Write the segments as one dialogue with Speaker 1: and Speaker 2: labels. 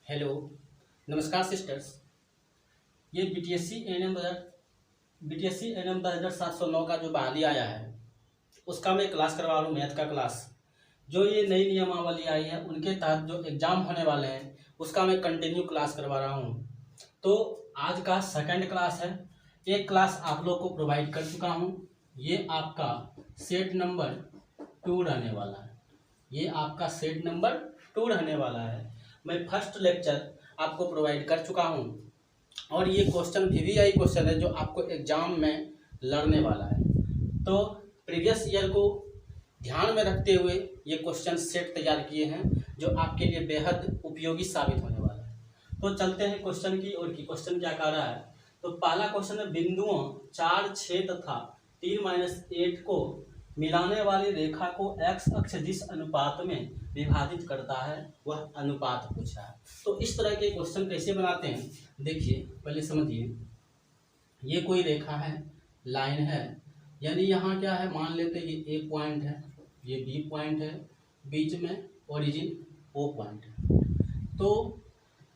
Speaker 1: Hello, नमस्कार sisters. ये BTSC NM 10709 का जो बहाली आया है उसका मैं क्लास करवा रहा हूँ, मैथ का क्लास। जो ये नई नियमावली आई है उनके तहत जो एग्ज़ाम होने वाले हैं उसका मैं कंटिन्यू क्लास करवा रहा हूँ। तो आज का सेकंड क्लास है। एक क्लास आप लोग को प्रोवाइड कर चुका हूँ। ये आपका सेट नंबर 2 रहने वाला है। ये आपका सेट नंबर 2 रहने वाला है। मैं फर्स्ट लेक्चर आपको प्रोवाइड कर चुका हूँ और ये क्वेश्चन VVI क्वेश्चन है जो आपको एग्जाम में लड़ने वाला है। तो प्रीवियस ईयर को ध्यान में रखते हुए ये क्वेश्चन सेट तैयार किए हैं जो आपके लिए बेहद उपयोगी साबित होने वाला है। तो चलते हैं क्वेश्चन की ओर की। क्वेश्चन क्या कह रहा है? तो पहला क्वेश्चन है, बिंदुओं 4, 6 तथा 3-8 को मिलाने वाली रेखा को x अक्ष जिस अनुपात में विभाजित करता है वह अनुपात पूछा है। तो इस तरह के क्वेश्चन कैसे बनाते हैं देखिए, पहले समझिए। ये कोई रेखा है, लाइन है, यानी यहाँ क्या है, मान लेते हैं ये A पॉइंट है, ये B पॉइंट है, बीच में ओरिजिन O पॉइंट है। तो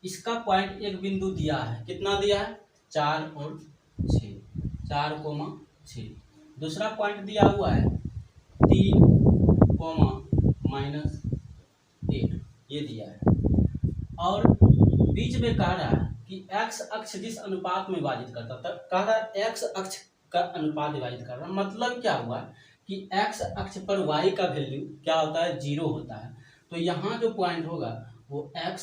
Speaker 1: इसका पॉइंट एक बिंदु दिया है, कितना दिया है? 4 और 6, 4,6। दूसरा पॉइंट दिया हुआ है 3,-8, ये दिया है। और बीच में कह रहा है कि x अक्ष जिस अनुपात में विभाजित करता था, कह रहा है x अक्ष का अनुपात विभाजित कर रहा है। मतलब क्या हुआ कि x अक्ष पर y का वैल्यू क्या होता है? 0 होता है। तो यहाँ जो पॉइंट होगा वो x,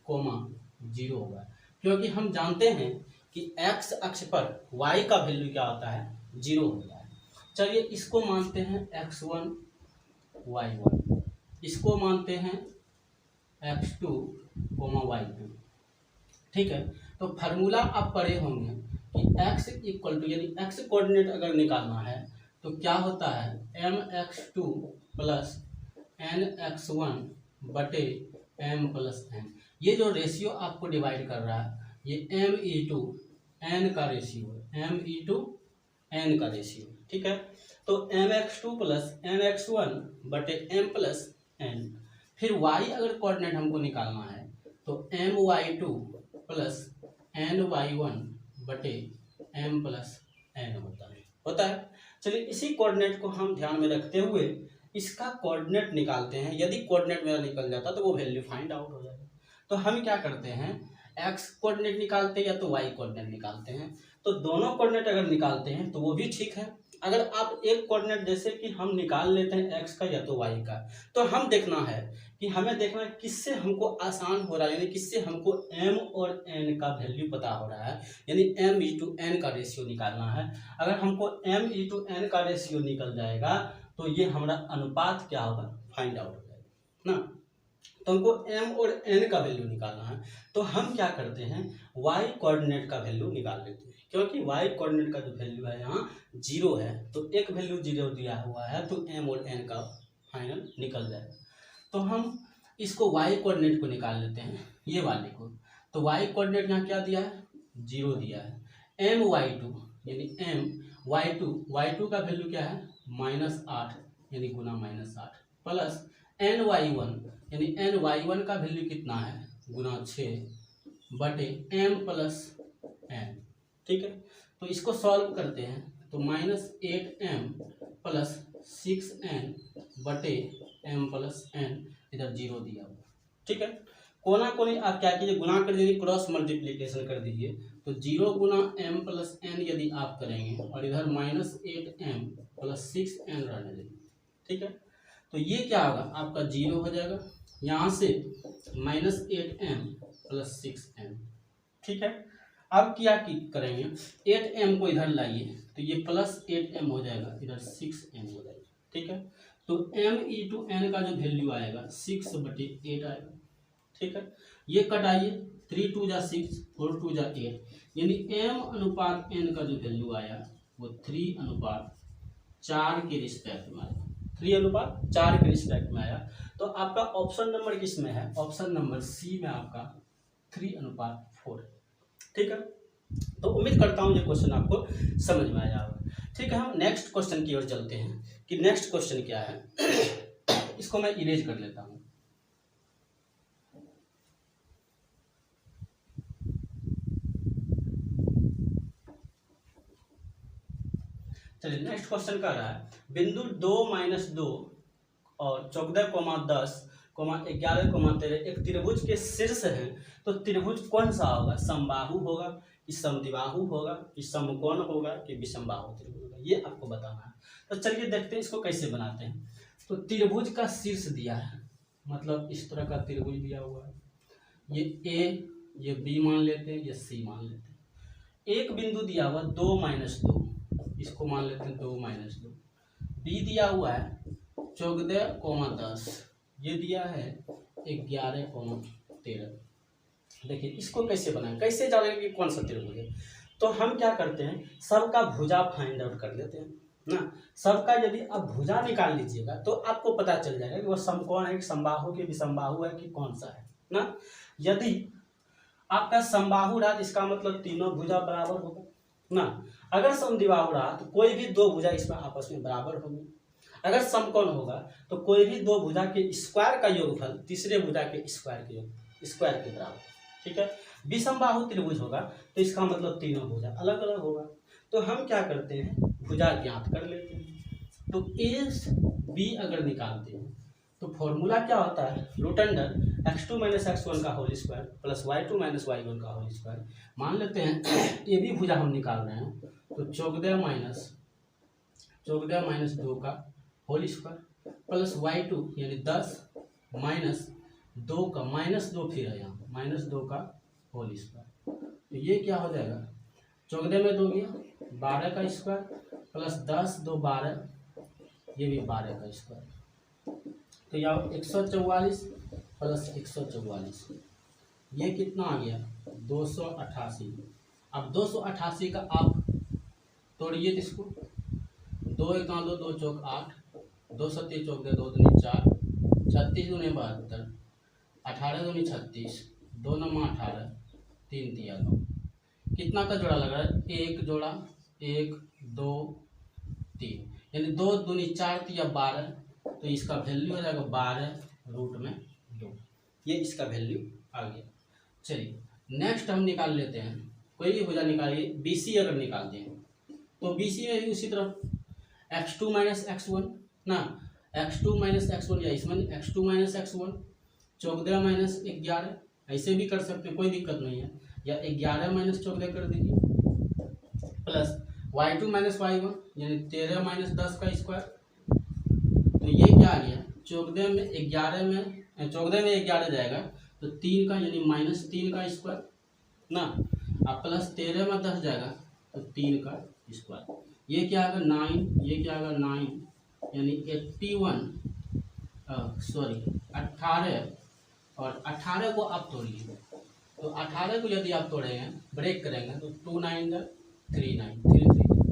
Speaker 1: 0 होगा, क्योंकि हम जानते हैं कि x अक्ष पर y का वैल्यू क्या होता है? 0 होता है। चलिए इसको मानते हैं x1, y1, इसको मानते हैं x2, y2। ठीक है, तो फार्मूला आप पढ़े होंगे कि x इक्वल टू, यानी x कोऑर्डिनेट अगर निकालना है तो क्या होता है? mx2 प्लस nx1 बटे m प्लस n। ये जो रेशियो आपको डिवाइड कर रहा है ये m इंटू n का रेशियो है, m इंटू n का रेशियो। ठीक है, तो mx2 प्लस nx1 बटे m प्लस n। फिर y अगर कोऑर्डिनेट हमको निकालना है तो my2 प्लस ny1 बटे m प्लस n होता है। चलिए इसी कोऑर्डिनेट को हम ध्यान में रखते हुए इसका कोऑर्डिनेट निकालते हैं। यदि कोऑर्डिनेट मेरा निकल जाता तो वो वैल्यू फाइंड आउट हो जाएगा। तो हम क्या करते हैं, x कोऑर्डिनेट निकालते हैं या तो y कोऑर्डिनेट निकालते हैं। तो दोनों कोऑर्डिनेट अगर निकालते हैं तो वो भी ठीक है। अगर आप एक कोऑर्डिनेट जैसे कि हम निकाल लेते हैं x का या तो y का, तो हम देखना है कि हमें देखना है किससे हमको आसान हो रहा है, यानी किससे हमको m और n का वैल्यू पता हो रहा है, यानी m इंटू n का रेशियो निकालना है। अगर हमको m इंटू n का रेशियो निकल जाएगा तो ये हमारा अनुपात क्या होगा? फाइंड आउट हो जाएगा ना। तो हमको m और n का वैल्यू निकालना है। तो हम क्या करते हैं, y कोऑर्डिनेट का वैल्यू निकाल लेते हैं, क्योंकि y कोऑर्डिनेट का जो वैल्यू है यहाँ 0 है। तो एक वैल्यू 0 दिया हुआ है तो m और n का फाइनल निकल जाएगा। तो हम इसको y कोऑर्डिनेट को निकाल लेते हैं, ये वाले को। तो y कोऑर्डिनेट यहाँ क्या दिया है? 0 दिया है। my2 यानी y2 का वैल्यू क्या है? -8 यानी गुना -8 प्लस ny1 यानी ny1 का वैल्यू कितना है? गुना 6 बटे m प्लस n। ठीक है, तो इसको सॉल्व करते हैं तो -8m प्लस 6n बटे m प्लस n, इधर 0 दिया हुआ। ठीक है, कोना कोनी आप क्या कीजिए, गुना कर दीजिए, क्रॉस मल्टीप्लीकेशन कर दीजिए। तो 0 गुना m प्लस n यदि आप करेंगे और इधर -8m प्लस 6n रहने देंगे। ठीक है, तो ये क्या होगा? आपका 0 हो जाएगा, यहाँ से -8m प्लस 6n। ठीक है, अब क्या करेंगे, 8m को इधर लाइए तो ये प्लस 8m हो जाएगा, इधर 6m हो जाएगा। ठीक है, तो m इंटू n का जो वैल्यू आएगा 6 बटे 8 आएगा। ठीक है, ये कटाइए, 3 2 जा 6, 4 2 जा 8, यानी m अनुपात n का जो वैल्यू आया वो 3:4 के रिस्पेक्ट में आया। 3:4 के रिस्पेक्ट में आया। तो आपका ऑप्शन नंबर किस में है? ऑप्शन नंबर सी में आपका 3:4। ठीक है, तो उम्मीद करता हूँ ये क्वेश्चन आपको समझ में आया होगा। ठीक है, हम नेक्स्ट क्वेश्चन की ओर चलते हैं कि नेक्स्ट क्वेश्चन क्या है। इसको मैं इरेज कर लेता हूँ। चलिए नेक्स्ट क्वेश्चन कर रहा है बिंदु 2-2 और 14,10,11,13 एक त्रिभुज के शीर्ष है, तो त्रिभुज कौन सा होगा? समबाहु होगा कि समद्विबाहु होगा कि समकोण होगा कि विषमबाहु त्रिभुज होगा, ये आपको बताना है। तो चलिए देखते हैं इसको कैसे बनाते हैं। तो त्रिभुज का शीर्ष दिया है, मतलब इस तरह का त्रिभुज दिया हुआ है, ये ए, ये बी मान लेते हैं, ये सी मान लेते हैं। एक बिंदु दिया हुआ 2-2, इसको मान लेते हैं 2-2। बी दिया हुआ है 14,10, ये दिया है 11,13। देखिए इसको कैसे बनाएं, कैसे जानेंगे कि कौन सा त्रिभुज है? तो हम क्या करते हैं, सबका भुजा फाइंड आउट कर लेते हैं ना। सबका यदि आप भुजा निकाल लीजिएगा तो आपको पता चल जाएगा कि वो समकोण है कि समबाहु कि विषमबाहु है कि कौन सा है ना। यदि आपका समबाहु रहा तो इसका मतलब तीनों भुजा बराबर होगा ना। अगर समद्विबाहु रहा तो कोई भी दो भुजा इसमें आपस में बराबर होगी। अगर समकोण होगा तो कोई भी दो भुजा के स्क्वायर का योगफल तीसरे भुजा के स्क्वायर के बराबर, ठीक है। विषमबाहु त्रिभुज होगा तो इसका मतलब तीनों भुजा अलग अलग होगा। तो हम क्या करते हैं, भुजा ज्ञात कर लेते हैं। तो ए बी अगर निकालते हैं तो फॉर्मूला क्या होता है, रूट अंडर x2 - x1 का whole square plus y2 - y1 का होल स्क्वायर। मान लेते हैं ये भी भुजा हम निकाल रहे हैं, तो 14 - 2 का होल स्क्वायर प्लस y2 यानी 10 माइनस 2 का -2 फिर है यहाँ -2 का होल स्क्वायर। तो ये क्या हो जाएगा, 14 में 2 गया 12 का स्क्वायर प्लस 10 2 12, ये भी 12 का स्क्वायर। तो यहाँ 144 प्लस 144, ये कितना आ गया 288। अब 288 का आप तोड़िए इसको, 2 1 2 2 चौक 8, 2 7 चौक 2 2 4, 36 दूनी 72, 18 दूनी 36, 2 9 18, 3 3 9। कितना का जोड़ा लग रहा है, एक जोड़ा 1 2 3, यानी 2 दूनी 4 3 12, तो इसका वैल्यू हो जाएगा 12√2। ये इसका वैल्यू आ गया। चलिए नेक्स्ट हम निकाल लेते हैं, कोई भी भुजा निकालिए। BC अगर निकालते हैं तो BC में भी उसी तरह x2 - x1 ना, x2 - x1 या इसमें x2 - x1 14 - 11, ऐसे भी कर सकते हैं, कोई दिक्कत नहीं है, या 11 - 14 कर दीजिए प्लस y2 - y1 यानी 13 - 10 का स्क्वायर। तो ये क्या आ गया, 14 में 11 जाएगा तो 3 का यानी -3 का स्क्वायर ना, अब प्लस 13 में 10 जाएगा तो 3 का स्क्वायर। ये क्या आएगा 9, ये क्या आएगा 9 यानी 18, और 18 को आप तोड़िए, तो 18 को यदि आप तोड़ेंगे ब्रेक करेंगे तो 2 9 3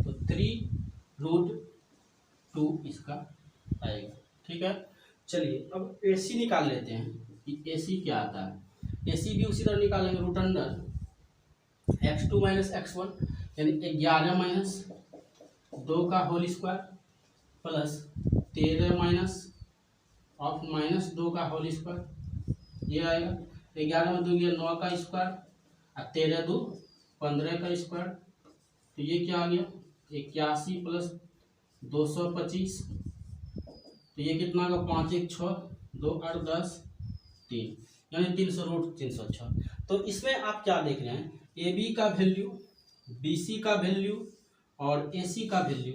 Speaker 1: तो 3√2 इसका आएगा, ठीक है। चलिए अब AC निकाल लेते हैं कि AC क्या आता है। AC भी उसी तरह निकालेंगे, रूट अंडर x2 - x1 यानी 11 - 2 का होल स्क्वायर प्लस 13 -2 का होल स्क्वायर, ये आएगा 11 में 2 गया 9 का स्क्वायर और 13 2 15 का स्क्वायर। तो ये क्या आ गया 81 प्लस 225, तो ये कितना का 5 1 6 2 8 10 3 यानी 300√306। तो इसमें आप क्या देख रहे हैं, AB का वैल्यू, BC का वैल्यू और AC का वैल्यू,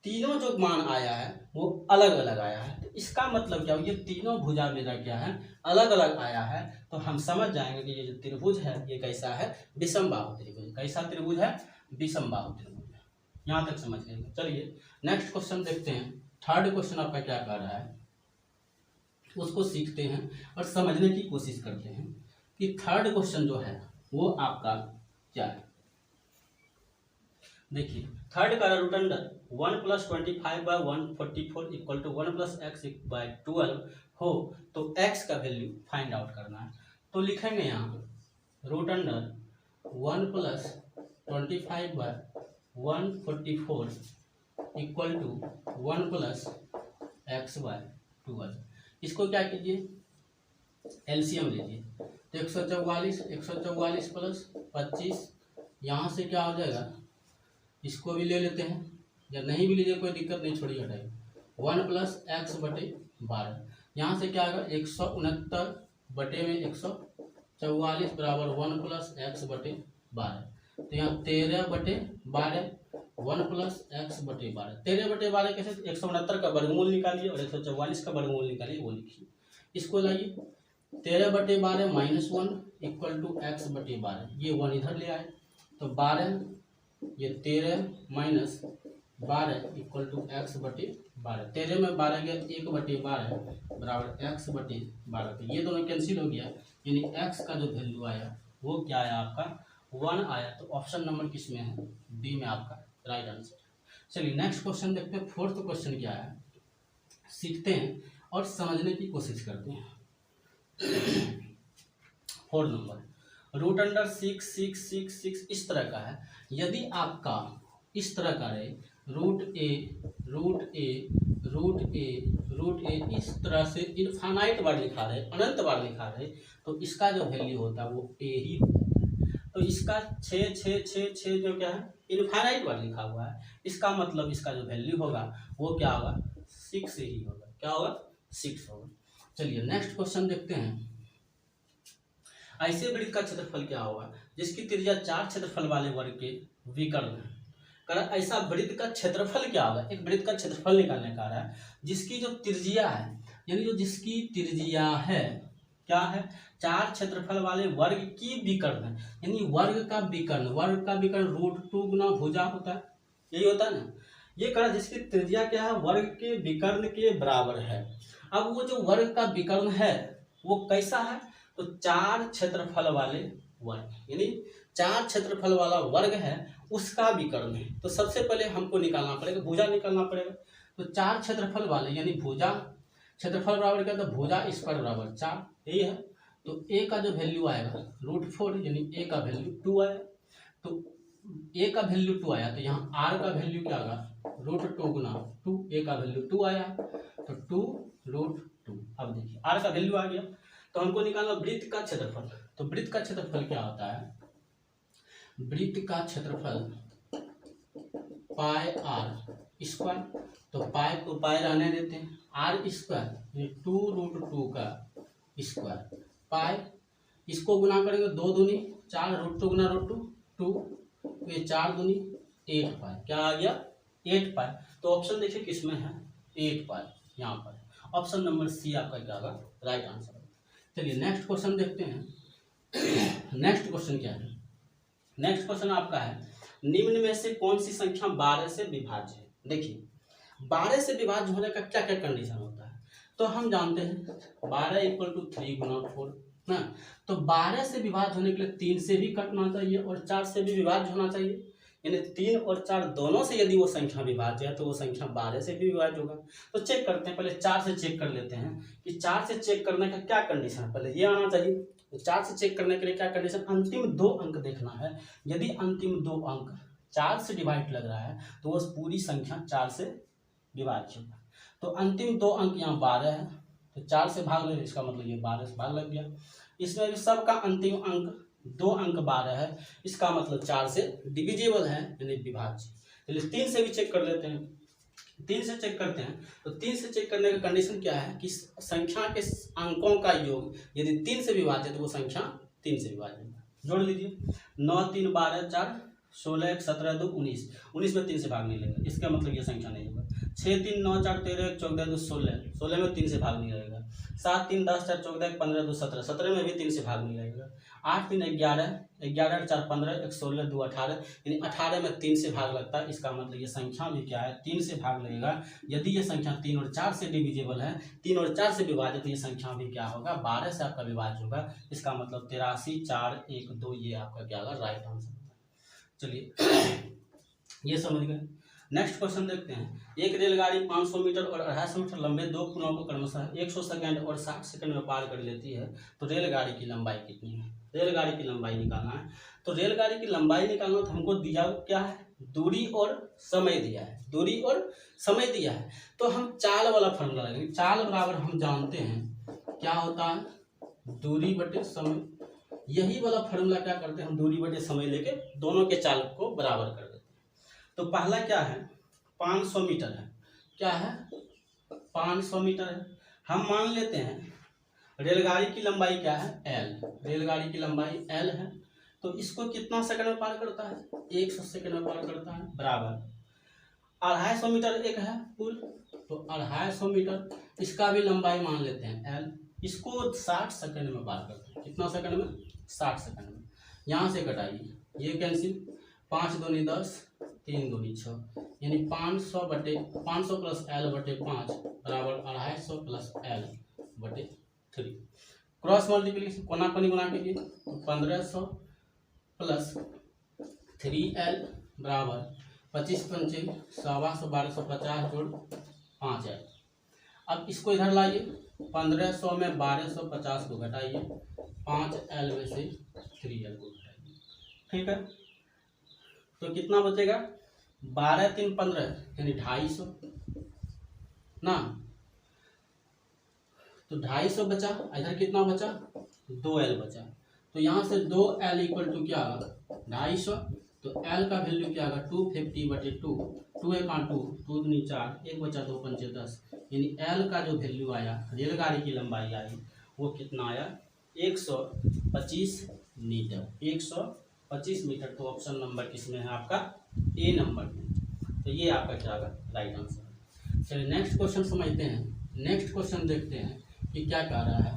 Speaker 1: तीनों जो मान आया है वो अलग अलग आया है। तो इसका मतलब क्या, ये तीनों भुजा मेरा क्या है अलग अलग आया है। तो हम समझ जाएंगे कि ये जो त्रिभुज है ये कैसा है, विषमबाहु त्रिभुज। कैसा त्रिभुज है, विषमबाहु त्रिभुज है। यहाँ तक समझ लेंगे। चलिए नेक्स्ट क्वेश्चन देखते हैं। थर्ड क्वेश्चन आपका क्या कर रहा है उसको सीखते हैं और समझने की कोशिश करते हैं कि थर्ड क्वेश्चन जो है वो आपका क्या है। देखिए थर्ड का रूट अंडर 1 + 25/144 = 1 + x/12 हो तो x का वैल्यू फाइंड आउट करना है। तो लिखेंगे यहाँ रूट अंडर 1 + 25/144 = 1 + x/12। इसको क्या कीजिए एलसीएम लीजिए, तो 144 प्लस 25, यहाँ से क्या हो जाएगा, इसको भी ले लेते हैं या नहीं भी लीजिए कोई दिक्कत नहीं, छोड़िए हटाइए। 1 प्लस एक्स बटे 12, यहाँ से क्या आएगा 169 बटे में 144 बराबर 1 प्लस एक्स बटे 12। तो यहाँ 13 बटे 12 1 प्लस एक्स बटे 12, 13 बटे 12 कैसे, 169 का वर्गमूल निकालिए और 144 का वर्गमूल निकालिए, वो लिखिए। इसको लाइए 13 बटे 12 माइनस 1 इक्वल टू एक्स बटे 12, ये 1 इधर ले आए तो 12, ये 13 माइनस 12 इक्वल टू एक्स बटे 12, 13 में 12 गया 1 बटे 12 बराबर एक्स बटे 12, तो ये दोनों कैंसिल हो गया, यानी एक्स का जो वैल्यू आया वो क्या आया आपका 1 आया। तो ऑप्शन नंबर किस में है, बी में आपका राइट आंसर। चलिए नेक्स्ट क्वेश्चन देखते हैं। फोर्थ क्वेश्चन क्या है, सीखते हैं और समझने की कोशिश करते हैं। 4 नंबर, रूट अंडर 6 6 6 6 इस तरह का है। यदि आपका इस तरह का रहे रूट ए रूट ए रूट ए रूट ए, इस तरह से इनफाइनाइट बार लिखा रहे, अनंत बार लिखा रहे, तो इसका जो वैल्यू होता है वो ए ही होता है। तो इसका 6 6 6 6 जो क्या है इनफाइनाइट बार लिखा हुआ है, इसका मतलब इसका जो वैल्यू होगा वो क्या होगा 6 ही होगा। क्या होगा 6 होगा। चलिए नेक्स्ट क्वेश्चन देखते हैं। ऐसे वृत्त का क्षेत्रफल क्या होगा जिसकी त्रिज्या 4 क्षेत्रफल वाले वर्ग के विकर्ण है। ऐसा वृत्त का क्षेत्रफल क्या होगा, एक वृत्त का क्षेत्रफल निकालने का रहा है जिसकी जो त्रिज्या है, यानी जो जिसकी त्रिज्या है क्या है 4 क्षेत्रफल वाले वर्ग की विकर्ण है, यानी वर्ग का विकर्ण √2 गुना भुजा होता है, यही होता है ना। ये कहा जिसकी त्रिज्या क्या है वर्ग के विकर्ण के बराबर है। अब वो जो वर्ग का विकर्ण है वो कैसा है, तो 4 क्षेत्रफल वाले वर्ग, यानी 4 क्षेत्रफल वाला वर्ग है उसका विकर्ण है। तो सबसे पहले हमको निकालना पड़ेगा, भुजा निकालना पड़ेगा। तो 4 क्षेत्रफल वाले यानी भुजा, क्षेत्रफल बराबर क्या, तो भुजा स्क्वायर बराबर 4, यही है। तो ए का जो वैल्यू आएगा √4, यानी ए का वैल्यू 2 आया। तो ए का वैल्यू 2 आया तो यहाँ आर का वैल्यू क्या होगा √2 गुना 2, ए का वैल्यू 2 आया तो 2√2। अब देखिए आर का वैल्यू आ गया, तो हमको निकालना वृत्त का क्षेत्रफल। तो वृत्त का क्षेत्रफल क्या होता है, वृत्त का क्षेत्रफल पाई आर स्क्वायर, तो पाई को पाई रहने देते हैं, आर स्क्वायर 2√2 का स्क्वायर पाई, इसको गुना करेंगे 2 दूनी 4 √2 गुना √2 2, ये 4 दूनी 8 पाई, क्या आ गया 8 पाई। तो ऑप्शन देखिए किसमें है 8 पाई, यहाँ पर ऑप्शन नंबर सी आपका क्या होगा राइट आंसर। चलिए नेक्स्ट क्वेश्चन देखते हैं। नेक्स्ट क्वेश्चन क्या है, नेक्स्ट क्वेश्चन आपका है निम्न में से कौन सी संख्या 12 से विभाज्य है। देखिए 12 से विभाज्य होने का क्या क्या कंडीशन होता है, तो हम जानते हैं 12 = 3 गुना 4 ना। तो 12 से विभाज्य होने के लिए 3 से भी कटना चाहिए और 4 से भी विभाज्य होना चाहिए, यानी 3 और 4 दोनों से यदि वो संख्या विभाज्य है तो वो संख्या 12 से भी विभाज्य होगा। तो चेक करते हैं, पहले 4 से चेक कर लेते हैं कि 4 से चेक करने का क्या कंडीशन है, पहले ये आना चाहिए। तो 4 से चेक करने के लिए क्या कंडीशन, अंतिम 2 अंक देखना है। यदि अंतिम 2 अंक 4 से डिवाइड लग रहा है तो वो पूरी संख्या 4 से विभाज्य होगा। तो अंतिम 2 अंक यहाँ 12 है, तो 4 से भाग लगे, इसका मतलब ये 12 से भाग लग गया। इसमें भी सबका अंतिम अंक 2 अंक 12 है, इसका मतलब 4 से डिविजिबल है यानी विभाज्य। चलिए 3 से भी चेक कर लेते हैं। 3 से चेक करते हैं, तो 3 से चेक करने का कंडीशन क्या है कि संख्या के अंकों का योग यदि 3 से विभाज्य है तो वो संख्या 3 से विभाज्य है। जोड़ लीजिए 9 3 12 4 16 1 17 2 19, 19 में 3 से भाग नहीं लगेगा, इसका मतलब ये संख्या नहीं होगा। 6 3 9 4 13 1 14 2 16, 16 में 3 से भाग नहीं लगेगा। 7 3 10 4 14 1 15 2 17, 17 में भी 3 से भाग नहीं लगेगा। 8 3 11, 11 4 15 1 16 2 18, यानी 18 में 3 से भाग लगता है, इसका मतलब ये संख्या भी क्या है 3 से भाग लगेगा। यदि ये संख्या 3 और 4 से डिविजिबल है, 3 और 4 से विभाजित, तो ये संख्या भी क्या होगा 12 से आपका विभाज्य होगा। इसका मतलब 83 4 1 2 ये आपका क्या होगा राइट आंसर। चलिए ये समझ गए। नेक्स्ट क्वेश्चन देखते हैं। एक रेलगाड़ी 500 मीटर और 250 मीटर लंबे 2 पुलों को क्रमशः 100 सेकंड और 60 सेकंड में पार कर लेती है, तो रेलगाड़ी की लंबाई कितनी है। रेलगाड़ी की लंबाई निकालना है। तो रेलगाड़ी की लंबाई निकालना, तो हमको दिया क्या है दूरी और समय दिया है, दूरी और समय दिया है। तो हम चाल वाला फॉर्मूला लगेंगे। चाल बराबर हम जानते हैं क्या होता है दूरी बटे समय। यही वाला फॉर्मूला क्या करते हैं हम दूरी बटे समय लेके दोनों के चाल को बराबर कर देते हैं। तो पहला क्या है 500 मीटर है। क्या है? 500 मीटर है। हम मान लेते हैं रेलगाड़ी की लंबाई क्या है? एल। रेलगाड़ी की लंबाई एल है, तो इसको कितना सेकंड में पार करता है? 100 सेकंड में पार करता है। बराबर 250 मीटर एक है पुल, तो 250 मीटर इसका भी लंबाई मान लेते हैं एल। इसको 60 सेकंड में पार करते हैं। कितना सेकंड में? 60 सेकंड में। यहाँ से घटाइए, ये कैंसिल, 5 दूनी 10, 3 दूनी 6, यानी 500 प्लस एल बटे 5 बराबर 250 प्लस एल बटे 3। क्रॉस मल्टीप्लिकेशन कोना कोनी गुना कीजिए, तो 1500 प्लस 3L बराबर 25 पंचे 125 1250 जोड़ 5L। अब इसको इधर लाइए, 1500 में 1250 को घटाइए, 5L में से 3L को घटाइए। ठीक है, तो कितना बचेगा? 12 3 15 यानी 250 ना, तो 250 बचा। इधर कितना बचा? 2L बचा। तो यहाँ से 2L इक्वल टू क्या आगा? 250। तो L का वैल्यू क्या आगा? 250 बटे 2, 2 एक 2, 2 दूनी 4, 1 बचा 2 पंचे 10, यानी L का जो वैल्यू आया, रेलगाड़ी की लंबाई आई, वो कितना आया? 125 मीटर। 125 मीटर। तो ऑप्शन नंबर किसमें है आपका? ए नंबर में। तो ये आपका क्या आगा? Right answer. चलिए नेक्स्ट क्वेश्चन समझते हैं। नेक्स्ट क्वेश्चन देखते हैं कि क्या कह रहा है।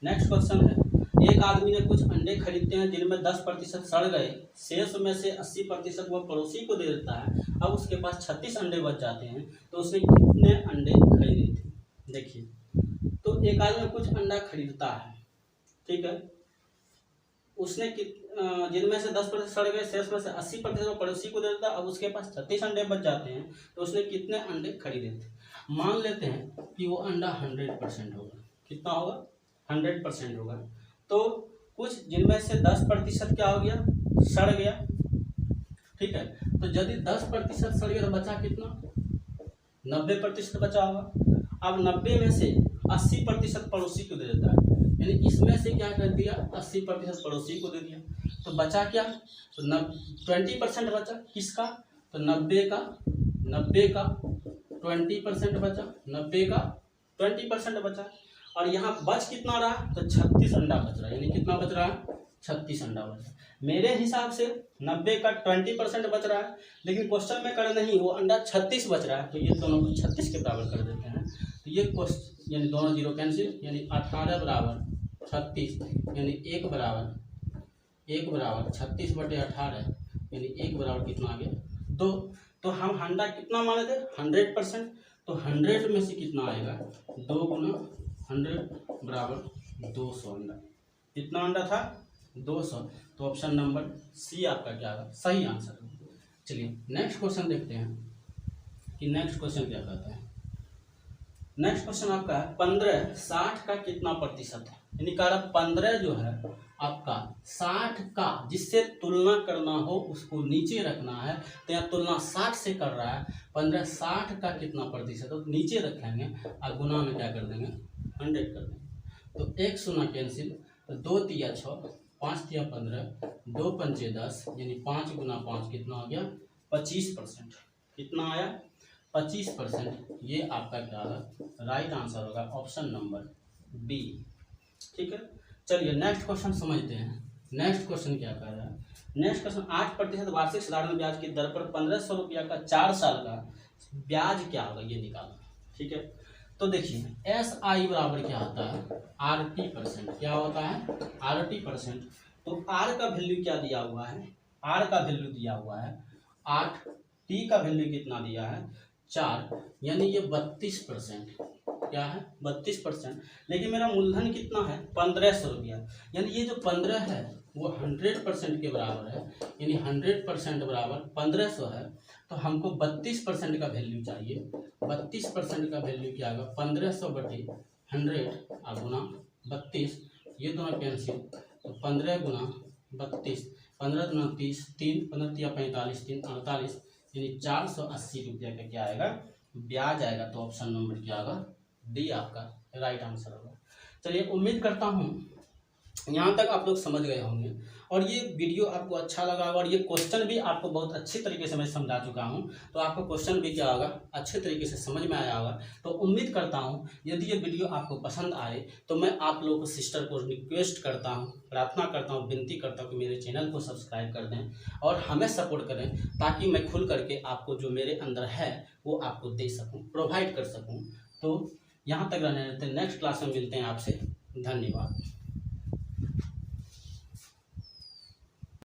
Speaker 1: नेक्स्ट क्वेश्चन है, एक आदमी ने कुछ अंडे खरीदते हैं जिनमें 10% सड़ गए, शेष में से 80% वह पड़ोसी को दे देता है। अब उसके पास 36 अंडे बच जाते हैं, तो उसने कितने अंडे खरीदे थे? देखिए, तो एक आदमी कुछ अंडा खरीदता है, ठीक है, उसने जिनमें से 10% सड़ गए, शेष में से 80% वो पड़ोसी को दे देता है। अब उसके पास 36 अंडे बच जाते हैं, तो उसने कितने अंडे खरीदे थे? मान लेते हैं कि वो अंडा 100% होगा। कितना होगा? 100% होगा। तो कुछ जिनमें से 10% क्या हो गया? सड़ गया। ठीक है, तो यदि 10% सड़ गया तो बचा कितना? 90% बचा होगा। अब 90 में से 80% पड़ोसी को दे देता है, यानी इसमें से क्या कर दिया? 80% पड़ोसी को दे दिया। तो बचा क्या? तो 20% बचा। किसका? तो 90 का 20% बचा। 90 का 20% बचा। और यहाँ बच कितना रहा? तो 36 अंडा बच रहा है। यानी कितना बच रहा है? 36 अंडा बच रहा है। मेरे हिसाब से 90 का 20% बच रहा है, लेकिन क्वेश्चन में कर नहीं, वो अंडा 36 बच रहा है, तो ये दोनों को 36 के बराबर कर देते हैं। तो ये क्वेश्चन यानी दोनों जीरो कैंसिल, यानी 18 बराबर 36, यानी 1 बराबर 36 बटे 18, यानी 1 बराबर कितना आ गया? 2। तो हम अंडा कितना माने थे? 100%। तो 100 में से कितना आएगा? 2 गुना 100 बराबर 200 अंडा। कितना अंडा था? 200। तो ऑप्शन नंबर सी आपका क्या है? सही आंसर। चलिए नेक्स्ट क्वेश्चन देखते हैं कि नेक्स्ट क्वेश्चन क्या कहता है। नेक्स्ट क्वेश्चन आपका है 15 60 का कितना प्रतिशत है? यानी कह रहा 15 जो है आपका 60 का जिससे तुलना करना हो उसको नीचे रखना है, तो यहाँ तुलना 60 से कर रहा है। 15 60 का कितना प्रतिशत है? तो नीचे रखेंगे और गुना में क्या कर देंगे? 100 कर देंगे। तो 1 शून्य कैंसिल, तो 2 तिया 6, 5 तिया 15, 2 पंचे 10, यानी 5 गुना 5 कितना हो गया? 25%। कितना आया? 25%। ये आपका क्या होगा? राइट आंसर होगा ऑप्शन नंबर बी। ठीक है, चलिए नेक्स्ट क्वेश्चन समझते हैं। नेक्स्ट क्वेश्चन क्या कह रहा है? नेक्स्ट क्वेश्चन 8% वार्षिक साधारण ब्याज की दर पर 1500 रुपया का 4 साल का ब्याज क्या होगा, ये निकालना। ठीक है, तो देखिए SI बराबर क्या होता है? RT%। क्या होता है? RT%। तो R का वैल्यू क्या दिया हुआ है? R का वैल्यू दिया हुआ है 8, T का वैल्यू कितना दिया है? 4, यानी ये 32%। क्या है? 32%। लेकिन मेरा मूलधन कितना है? 1500 रुपया। यानी ये जो 15 है वो 100% के बराबर है, यानी 100% बराबर 1500 है। तो हमको 32% का वैल्यू चाहिए। 32% का वैल्यू क्या होगा? 1500 बटे 100 और गुना 32, ये दोनों कैंसिल, तो 15 गुना 32, 15 गुना 30, 3 15 तिया 45, 3 48, यानी 480 रुपया का क्या आएगा? ब्याज आएगा। तो ऑप्शन नंबर क्या होगा? डी आपका राइट आंसर होगा। चलिए उम्मीद करता हूँ यहाँ तक आप लोग समझ गए होंगे और ये वीडियो आपको अच्छा लगा होगा और ये क्वेश्चन भी आपको बहुत अच्छी तरीके से मैं समझा चुका हूँ। तो आपको क्वेश्चन भी क्या होगा, अच्छे तरीके से समझ में आया होगा। तो उम्मीद करता हूँ यदि ये वीडियो आपको पसंद आए तो मैं आप लोगों को सिस्टर को रिक्वेस्ट करता हूँ, प्रार्थना करता हूँ, विनती करता हूँ कि मेरे चैनल को सब्सक्राइब कर दें और हमें सपोर्ट करें, ताकि मैं खुल करके आपको जो मेरे अंदर है वो आपको दे सकूँ, प्रोवाइड कर सकूँ। तो यहाँ तक रहने देते हैं, नेक्स्ट क्लास में मिलते हैं आपसे। धन्यवाद।